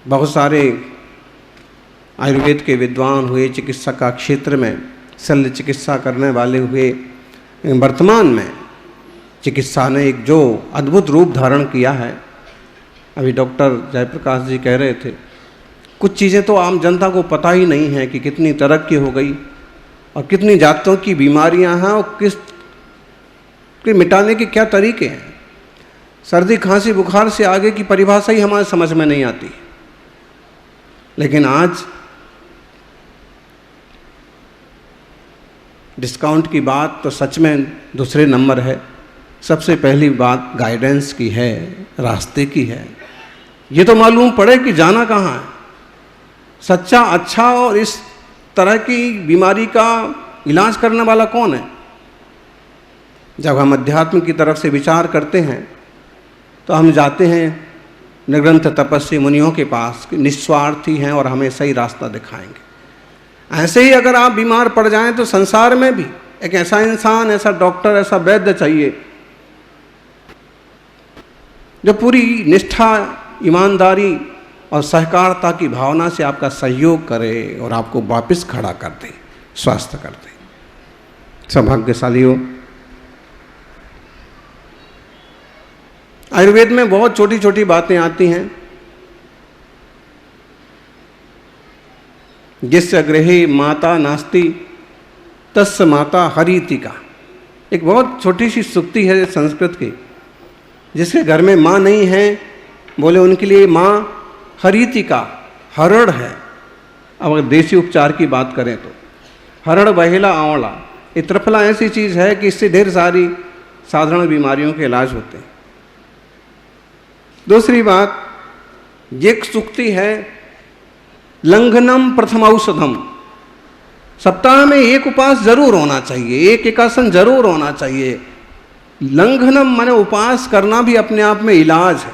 बहुत सारे आयुर्वेद के विद्वान हुए, चिकित्सा का क्षेत्र में शल्य चिकित्सा करने वाले हुए। वर्तमान में चिकित्सा ने एक जो अद्भुत रूप धारण किया है, अभी डॉक्टर जयप्रकाश जी कह रहे थे, कुछ चीज़ें तो आम जनता को पता ही नहीं है कि कितनी तरक्की हो गई और कितनी जातों की बीमारियां हैं और किस के मिटाने के क्या तरीके हैं। सर्दी खांसी बुखार से आगे की परिभाषा ही हमारे समझ में नहीं आती। लेकिन आज डिस्काउंट की बात तो सच में दूसरे नंबर है। सबसे पहली बात गाइडेंस की है, रास्ते की है। ये तो मालूम पड़े कि जाना कहाँ है, सच्चा अच्छा और इस तरह की बीमारी का इलाज करने वाला कौन है। जब हम अध्यात्म की तरफ से विचार करते हैं तो हम जाते हैं निरंत तपस्वी मुनियों के पास, निस्वार्थी हैं और हमें सही रास्ता दिखाएंगे। ऐसे ही अगर आप बीमार पड़ जाएं तो संसार में भी एक ऐसा इंसान, ऐसा डॉक्टर, ऐसा वैद्य चाहिए जो पूरी निष्ठा, ईमानदारी और सहकारिता की भावना से आपका सहयोग करे और आपको वापस खड़ा कर दे, स्वस्थ कर दे। सौभाग्यशालियों, आयुर्वेद में बहुत छोटी छोटी बातें आती हैं। जिससे गृहे माता नास्ति तस्य माता हरितिका, एक बहुत छोटी सी सूक्ति है संस्कृत की। जिसके घर में माँ नहीं है, बोले उनके लिए माँ हरितिका, हरड़ है। अब अगर देसी उपचार की बात करें तो हरड़, बहेला, आंवला, ये त्रिफला ऐसी चीज़ है कि इससे ढेर सारी साधारण बीमारियों के इलाज होते हैं। दूसरी बात, एक सूक्ति है लंघनम प्रथम औषधम। सप्ताह में एक उपवास जरूर होना चाहिए, एक एकासन जरूर होना चाहिए। लंघनम माने उपवास करना भी अपने आप में इलाज है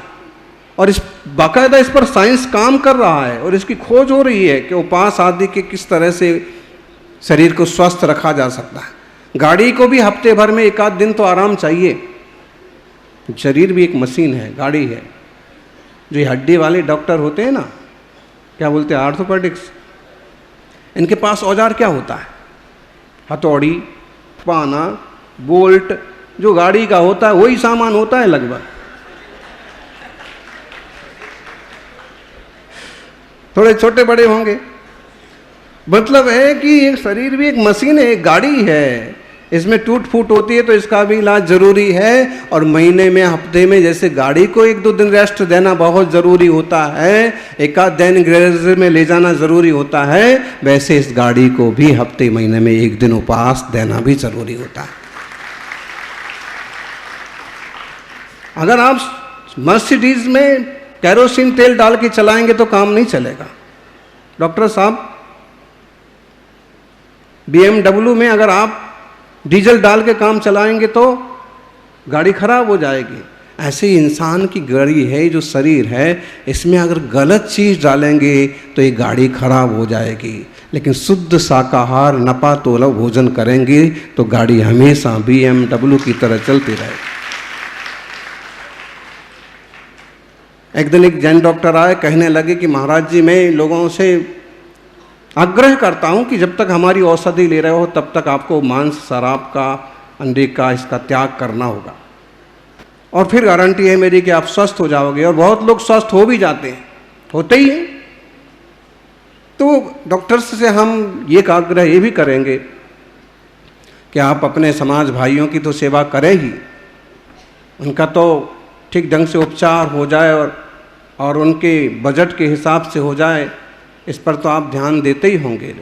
और इस बाकायदा इस पर साइंस काम कर रहा है और इसकी खोज हो रही है कि उपवास आदि के किस तरह से शरीर को स्वस्थ रखा जा सकता है। गाड़ी को भी हफ्ते भर में एक आध दिन तो आराम चाहिए। शरीर भी एक मशीन है, गाड़ी है। जो ये हड्डी वाले डॉक्टर होते हैं ना, क्या बोलते हैं, ऑर्थोपेडिक्स, इनके पास औजार क्या होता है? हथौड़ी, पाना, बोल्ट, जो गाड़ी का होता है वही सामान होता है लगभग। थोड़े छोटे बड़े होंगे। मतलब है कि एक शरीर भी एक मशीन है, एक गाड़ी है। इसमें टूट फूट होती है तो इसका भी इलाज जरूरी है। और महीने में, हफ्ते में जैसे गाड़ी को एक दो दिन रेस्ट देना बहुत ज़रूरी होता है, एक आध दिन गैरेज में ले जाना ज़रूरी होता है, वैसे इस गाड़ी को भी हफ्ते महीने में एक दिन उपवास देना भी ज़रूरी होता है। अगर आप मर्सिडीज में कैरोसिन तेल डाल के चलाएंगे तो काम नहीं चलेगा। डॉक्टर साहब, BMW में अगर आप डीजल डाल के काम चलाएंगे तो गाड़ी खराब हो जाएगी। ऐसे ही इंसान की गाड़ी है, जो शरीर है, इसमें अगर गलत चीज़ डालेंगे तो ये गाड़ी खराब हो जाएगी। लेकिन शुद्ध शाकाहार नपा तोला भोजन करेंगे तो गाड़ी हमेशा BMW की तरह चलती रहेगी। एक दिन एक जैन डॉक्टर आए, कहने लगे कि महाराज जी, मैं लोगों से आग्रह करता हूं कि जब तक हमारी औषधि ले रहे हो तब तक आपको मांस, शराब का, अंडे का, इसका त्याग करना होगा और फिर गारंटी है मेरी कि आप स्वस्थ हो जाओगे। और बहुत लोग स्वस्थ हो भी जाते हैं, होते ही हैं। तो डॉक्टर्स से हम ये आग्रह ये भी करेंगे कि आप अपने समाज भाइयों की तो सेवा करें ही, उनका तो ठीक ढंग से उपचार हो जाए और उनके बजट के हिसाब से हो जाए, इस पर तो आप ध्यान देते ही होंगे।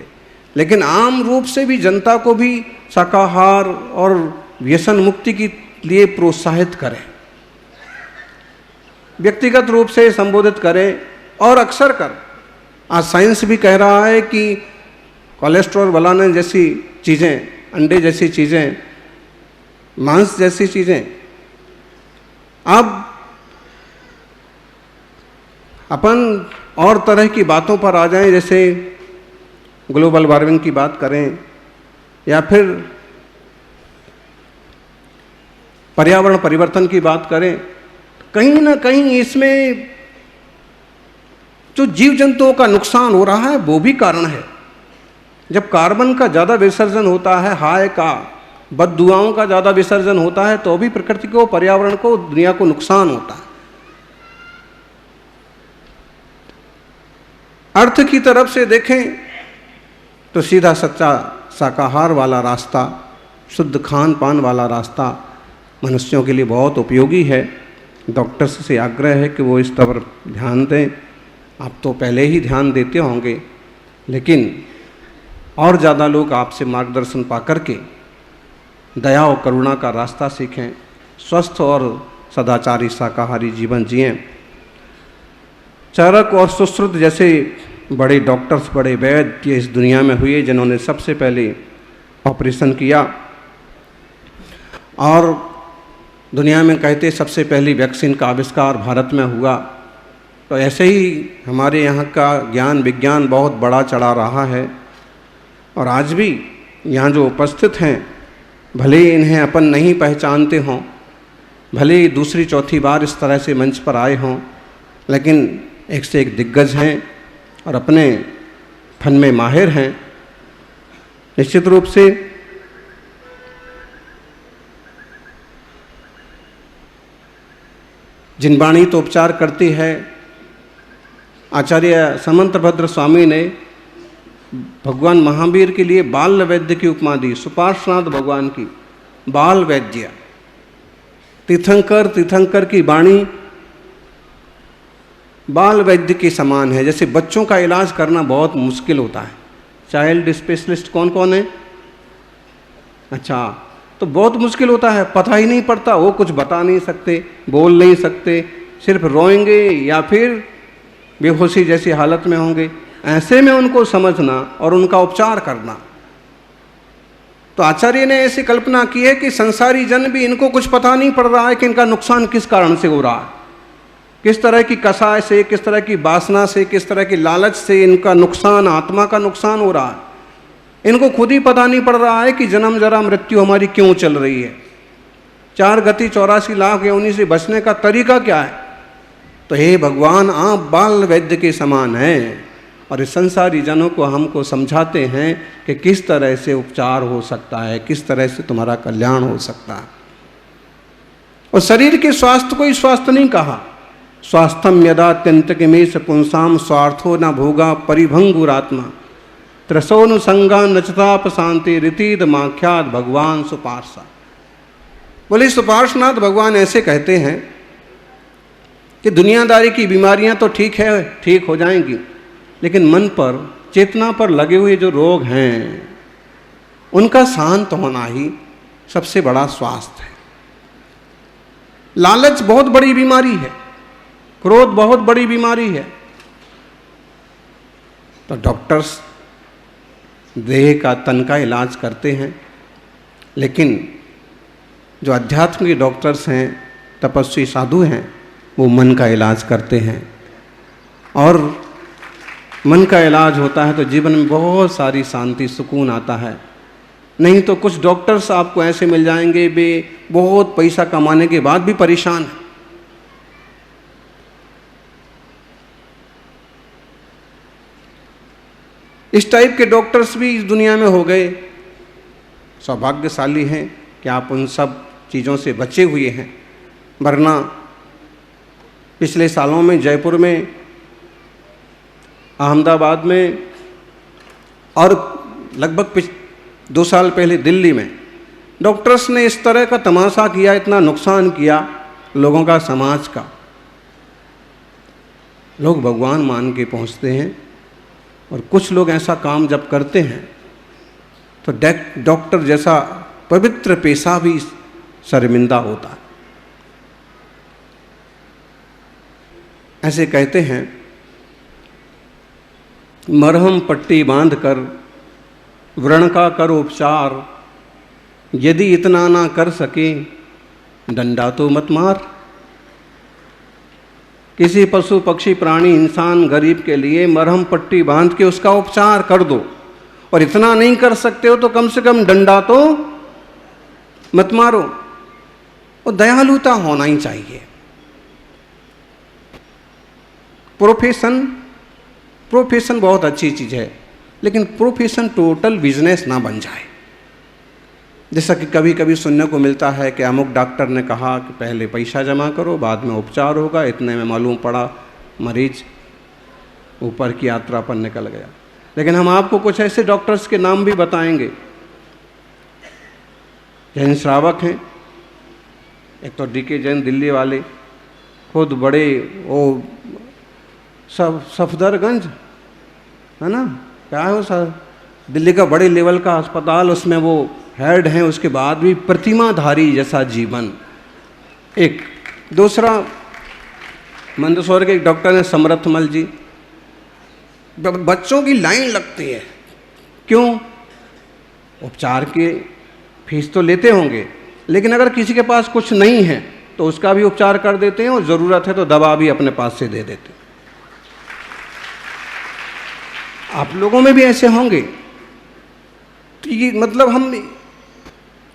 लेकिन आम रूप से भी जनता को भी शाकाहार और व्यसन मुक्ति के लिए प्रोत्साहित करें, व्यक्तिगत रूप से संबोधित करें। और अक्सर कर आज साइंस भी कह रहा है कि कोलेस्ट्रॉल बढ़ाने जैसी चीज़ें, अंडे जैसी चीज़ें, मांस जैसी चीज़ें, अब अपन और तरह की बातों पर आ जाएं, जैसे ग्लोबल वार्मिंग की बात करें या फिर पर्यावरण परिवर्तन की बात करें, कहीं ना कहीं इसमें जो जीव जंतुओं का नुकसान हो रहा है वो भी कारण है। जब कार्बन का ज़्यादा विसर्जन होता है, हाय का, बददुआओं का ज़्यादा विसर्जन होता है, तो भी प्रकृति को, पर्यावरण को, दुनिया को नुकसान होता है। अर्थ की तरफ से देखें तो सीधा सच्चा शाकाहार वाला रास्ता, शुद्ध खान पान वाला रास्ता मनुष्यों के लिए बहुत उपयोगी है। डॉक्टर्स से आग्रह है कि वो इस तरफ ध्यान दें। आप तो पहले ही ध्यान देते होंगे, लेकिन और ज़्यादा लोग आपसे मार्गदर्शन पा करके दया और करुणा का रास्ता सीखें, स्वस्थ और सदाचारी शाकाहारी जीवन जिएं। चरक और सुश्रुत जैसे बड़े डॉक्टर्स, बड़े वैद्य इस दुनिया में हुए, जिन्होंने सबसे पहले ऑपरेशन किया और दुनिया में कहते सबसे पहली वैक्सीन का आविष्कार भारत में हुआ। तो ऐसे ही हमारे यहाँ का ज्ञान विज्ञान बहुत बड़ा चढ़ा रहा है। और आज भी यहाँ जो उपस्थित हैं, भले इन्हें अपन नहीं पहचानते हों, भले ही दूसरी चौथी बार इस तरह से मंच पर आए हों, लेकिन एक से एक दिग्गज हैं और अपने फन में माहिर हैं। निश्चित रूप से जिनवाणी तो उपचार करती है। आचार्य समंतभद्र स्वामी ने भगवान महावीर के लिए बाल वैद्य की उपमा दी, सुपार्श्वनाथ भगवान की बाल वैद्य। तीर्थंकर की वाणी बाल वैद्य के समान है। जैसे बच्चों का इलाज करना बहुत मुश्किल होता है। चाइल्ड स्पेशलिस्ट कौन कौन है? अच्छा, तो बहुत मुश्किल होता है, पता ही नहीं पड़ता, वो कुछ बता नहीं सकते, बोल नहीं सकते, सिर्फ रोएंगे या फिर बेहोशी जैसी हालत में होंगे। ऐसे में उनको समझना और उनका उपचार करना। तो आचार्य ने ऐसी कल्पना की है कि संसारी जन भी, इनको कुछ पता नहीं पड़ रहा है कि इनका नुकसान किस कारण से हो रहा है, किस तरह की कसाय से, किस तरह की वासना से, किस तरह की लालच से इनका नुकसान, आत्मा का नुकसान हो रहा है। इनको खुद ही पता नहीं पड़ रहा है कि जन्म जरा मृत्यु हमारी क्यों चल रही है, 4 गति 84 लाख योनि से बचने का तरीका क्या है। तो हे भगवान, आप बाल वैद्य के समान हैं और इस संसारी जनों को हमको समझाते हैं कि किस तरह से उपचार हो सकता है, किस तरह से तुम्हारा कल्याण हो सकता है। और शरीर के स्वास्थ्य को ही स्वास्थ्य नहीं कहा। स्वास्थ्यम यदात्यंतकिमेश पुंसाम स्वार्थो न भोगा परिभंगुरात्मा त्रसोनुसंगा नचताप शांति रीतिद माख्यात भगवान सुपार्षा। बोले सुपार्श्वनाथ भगवान ऐसे कहते हैं कि दुनियादारी की बीमारियां तो ठीक है, ठीक हो जाएंगी, लेकिन मन पर, चेतना पर लगे हुए जो रोग हैं, उनका शांत होना ही सबसे बड़ा स्वास्थ्य है। लालच बहुत बड़ी बीमारी है, क्रोध बहुत बड़ी बीमारी है। तो डॉक्टर्स देह का, तन का इलाज करते हैं, लेकिन जो अध्यात्म के डॉक्टर्स हैं, तपस्वी साधु हैं, वो मन का इलाज करते हैं। और मन का इलाज होता है तो जीवन में बहुत सारी शांति, सुकून आता है। नहीं तो कुछ डॉक्टर्स आपको ऐसे मिल जाएंगे, वे बहुत पैसा कमाने के बाद भी परेशान हैं। इस टाइप के डॉक्टर्स भी इस दुनिया में हो गए। सौभाग्यशाली हैं कि आप उन सब चीज़ों से बचे हुए हैं, वरना पिछले सालों में जयपुर में, अहमदाबाद में और लगभग 2 साल पहले दिल्ली में डॉक्टर्स ने इस तरह का तमाशा किया, इतना नुकसान किया लोगों का, समाज का। लोग भगवान मान के पहुंचते हैं और कुछ लोग ऐसा काम जब करते हैं तो डॉक्टर जैसा पवित्र पेशा भी शर्मिंदा होता है। ऐसे कहते हैं, मरहम पट्टी बांध कर व्रण का कर उपचार, यदि इतना ना कर सके डंडा तो मत मार। किसी पशु पक्षी प्राणी इंसान गरीब के लिए मरहम पट्टी बांध के उसका उपचार कर दो, और इतना नहीं कर सकते हो तो कम से कम डंडा तो मत मारो। और दयालुता होना ही चाहिए। प्रोफेशन बहुत अच्छी चीज़ है, लेकिन प्रोफेशन टोटल बिजनेस ना बन जाए। जैसा कि कभी कभी सुनने को मिलता है कि अमुक डॉक्टर ने कहा कि पहले पैसा जमा करो, बाद में उपचार होगा, इतने में मालूम पड़ा मरीज ऊपर की यात्रा पर निकल गया। लेकिन हम आपको कुछ ऐसे डॉक्टर्स के नाम भी बताएंगे। जैन श्रावक हैं, एक तो DK जैन दिल्ली वाले, खुद बड़े वो सफदरगंज है ना, क्या है वो सर, दिल्ली का बड़े लेवल का अस्पताल, उसमें वो हेड हैं, उसके बाद भी प्रतिमाधारी जैसा जीवन। एक दूसरा मंदसौर के एक डॉक्टर हैं समर्थमल जी, बच्चों की लाइन लगती है। क्यों? उपचार की फीस तो लेते होंगे, लेकिन अगर किसी के पास कुछ नहीं है तो उसका भी उपचार कर देते हैं, और ज़रूरत है तो दवा भी अपने पास से दे देते हैं। आप लोगों में भी ऐसे होंगे। तो ये मतलब हम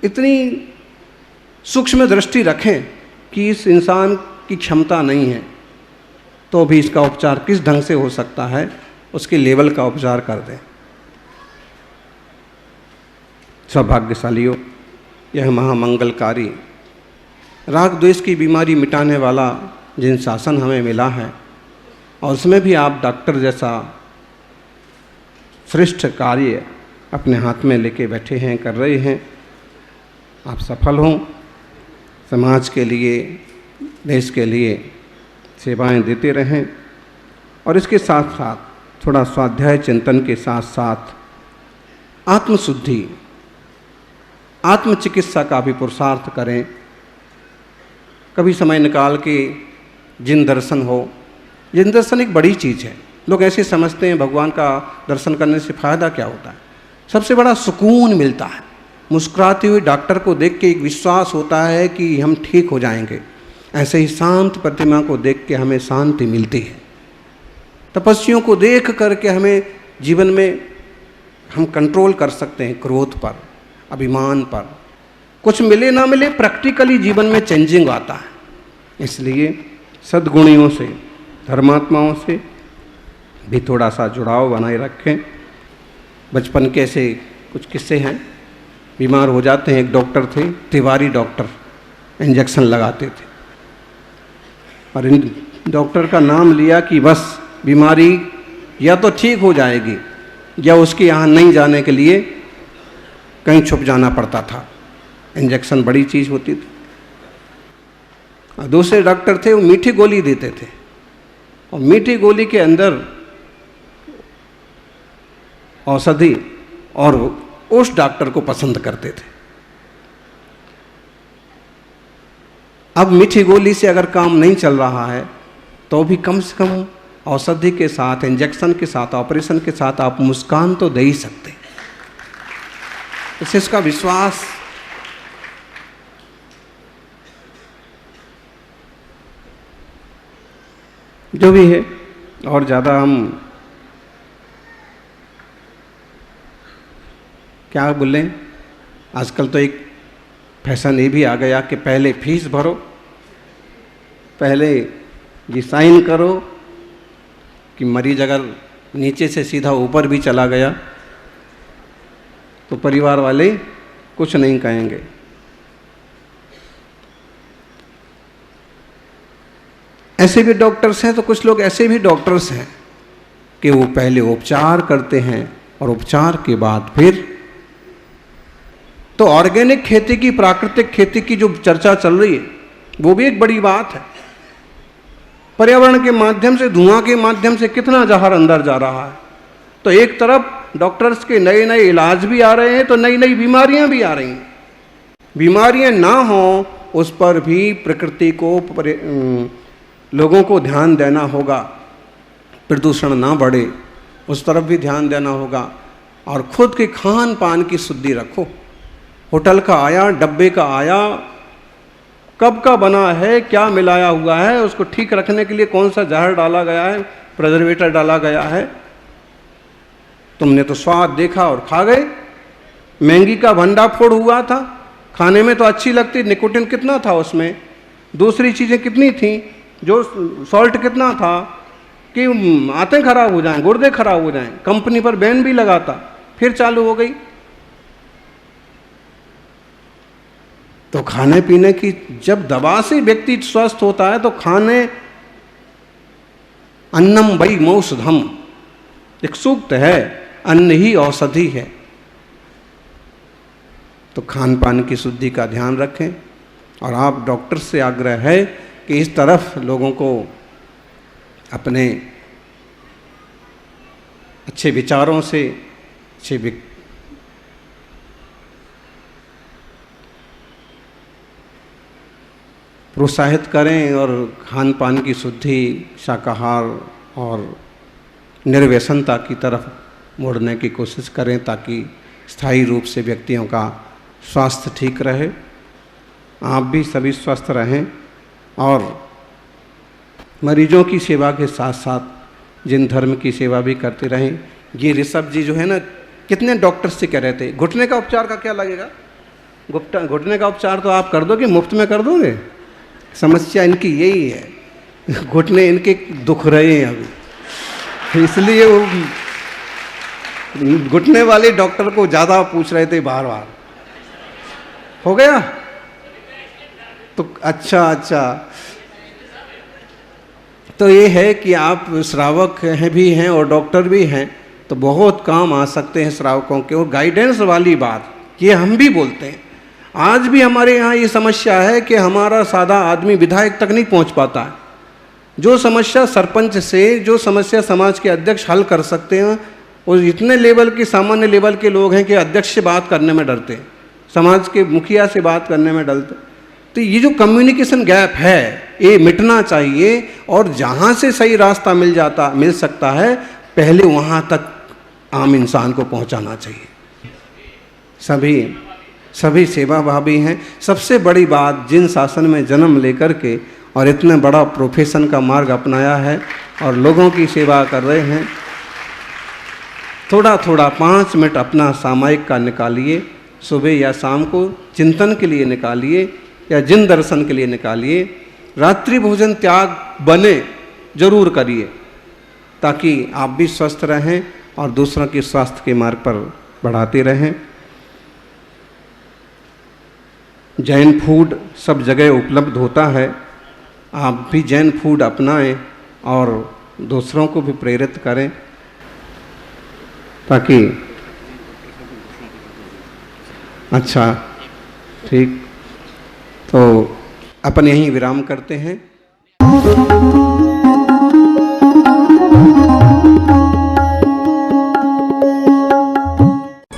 इतनी सूक्ष्म दृष्टि रखें कि इस इंसान की क्षमता नहीं है तो भी इसका उपचार किस ढंग से हो सकता है, उसके लेवल का उपचार कर दें। सौभाग्यशालियों, यह महामंगलकारी राग द्वेष की बीमारी मिटाने वाला जिन शासन हमें मिला है, और उसमें भी आप डॉक्टर जैसा श्रेष्ठ कार्य अपने हाथ में लेके बैठे हैं, कर रहे हैं। आप सफल हों, समाज के लिए, देश के लिए सेवाएं देते रहें, और इसके साथ साथ थोड़ा स्वाध्याय चिंतन के साथ साथ आत्मशुद्धि, आत्मचिकित्सा का भी पुरुषार्थ करें। कभी समय निकाल के जिन दर्शन हो, जिन दर्शन एक बड़ी चीज़ है। लोग ऐसे समझते हैं भगवान का दर्शन करने से फ़ायदा क्या होता है। सबसे बड़ा सुकून मिलता है। मुस्कुराते हुए डॉक्टर को देख के एक विश्वास होता है कि हम ठीक हो जाएंगे। ऐसे ही शांत प्रतिमा को देख के हमें शांति मिलती है। तपस्वियों को देख करके हमें जीवन में हम कंट्रोल कर सकते हैं, क्रोध पर, अभिमान पर। कुछ मिले ना मिले, प्रैक्टिकली जीवन में चेंजिंग आता है। इसलिए सद्गुणियों से, धर्मात्माओं से भी थोड़ा सा जुड़ाव बनाए रखें। बचपन के ऐसे कुछ किस्से हैं। बीमार हो जाते हैं, एक डॉक्टर थे, तिवारी डॉक्टर, इंजेक्शन लगाते थे, और इन डॉक्टर का नाम लिया कि बस बीमारी या तो ठीक हो जाएगी या उसके यहाँ नहीं जाने के लिए कहीं छुप जाना पड़ता था। इंजेक्शन बड़ी चीज़ होती थी। और दूसरे डॉक्टर थे, वो मीठी गोली देते थे, और मीठी गोली के अंदर औषधि, और उस डॉक्टर को पसंद करते थे। अब मीठी गोली से अगर काम नहीं चल रहा है तो भी कम से कम औषधि के साथ, इंजेक्शन के साथ, ऑपरेशन के साथ आप मुस्कान तो दे ही सकते। इससे इसका विश्वास जो भी है। और ज़्यादा हम क्या बोलें, आजकल तो एक फैशन ये भी आ गया कि पहले फीस भरो, पहले ये साइन करो कि मरीज अगर नीचे से सीधा ऊपर भी चला गया तो परिवार वाले कुछ नहीं कहेंगे। ऐसे भी डॉक्टर्स हैं, तो कुछ लोग ऐसे भी डॉक्टर्स हैं कि वो पहले उपचार करते हैं और उपचार के बाद फिर। तो ऑर्गेनिक खेती की, प्राकृतिक खेती की जो चर्चा चल रही है वो भी एक बड़ी बात है। पर्यावरण के माध्यम से, धुआं के माध्यम से कितना जहर अंदर जा रहा है। तो एक तरफ डॉक्टर्स के नए नए इलाज भी आ रहे हैं, तो नई नई बीमारियां भी आ रही हैं। बीमारियां ना हो उस पर भी प्रकृति को, लोगों को ध्यान देना होगा। प्रदूषण ना बढ़े उस तरफ भी ध्यान देना होगा, और खुद के खान पान की शुद्धि रखो। होटल का आया, डब्बे का आया, कब का बना है, क्या मिलाया हुआ है, उसको ठीक रखने के लिए कौन सा जहर डाला गया है, प्रिजर्वेटर डाला गया है। तुमने तो स्वाद देखा और खा गए। मैगी का भंडाफोड़ हुआ था, खाने में तो अच्छी लगती, निकोटिन कितना था उसमें, दूसरी चीज़ें कितनी थी, जो सॉल्ट कितना था कि आंतें खराब हो जाएं, गुर्दे खराब हो जाएं। कंपनी पर बैन भी लगाता, फिर चालू हो गई। तो खाने पीने की, जब दवा से व्यक्ति स्वस्थ होता है तो खाने, अन्नम वै मौषधम, एक सूक्त है, अन्न ही औषधि है। तो खान पान की शुद्धि का ध्यान रखें। और आप डॉक्टर से आग्रह है कि इस तरफ लोगों को अपने अच्छे विचारों से, प्रोत्साहित करें और खान पान की शुद्धि, शाकाहार और निर्व्यसनता की तरफ मोड़ने की कोशिश करें, ताकि स्थायी रूप से व्यक्तियों का स्वास्थ्य ठीक रहे, आप भी सभी स्वस्थ रहें। और मरीजों की सेवा के साथ साथ जिन धर्म की सेवा भी करते रहें। ये ऋषभ जी जो है ना, कितने डॉक्टर से कह रहे थे घुटने का उपचार का क्या लगेगा, घुटने का उपचार तो आप कर दोगे, मुफ्त में कर दोगे। समस्या इनकी यही है, घुटने इनके दुख रहे हैं अभी, इसलिए वो घुटने वाले डॉक्टर को ज़्यादा पूछ रहे थे बार बार। हो गया तो अच्छा। तो ये है कि आप श्रावक हैं भी हैं और डॉक्टर भी हैं, तो बहुत काम आ सकते हैं श्रावकों के। और गाइडेंस वाली बात ये हम भी बोलते हैं। आज भी हमारे यहाँ ये समस्या है कि हमारा सादा आदमी विधायक तक नहीं पहुँच पाता है। जो समस्या सरपंच से, जो समस्या समाज के अध्यक्ष हल कर सकते हैं, और इतने लेवल के, सामान्य लेवल के लोग हैं कि अध्यक्ष से बात करने में डरते हैं, समाज के मुखिया से बात करने में डरते। तो ये जो कम्युनिकेशन गैप है, ये मिटना चाहिए। और जहाँ से सही रास्ता मिल सकता है, पहले वहाँ तक आम इंसान को पहुँचाना चाहिए। सभी सेवाभावी हैं। सबसे बड़ी बात, जिन शासन में जन्म लेकर के और इतने बड़ा प्रोफेशन का मार्ग अपनाया है और लोगों की सेवा कर रहे हैं, थोड़ा 5 मिनट अपना सामायिक का निकालिए, सुबह या शाम को चिंतन के लिए निकालिए या जिन दर्शन के लिए निकालिए। रात्रि भोजन त्याग बने जरूर करिए, ताकि आप भी स्वस्थ रहें और दूसरों के स्वास्थ्य के मार्ग पर बढ़ाते रहें। जैन फूड सब जगह उपलब्ध होता है, आप भी जैन फूड अपनाएं और दूसरों को भी प्रेरित करें, ताकि अच्छा ठीक। तो अपन यहीं विराम करते हैं।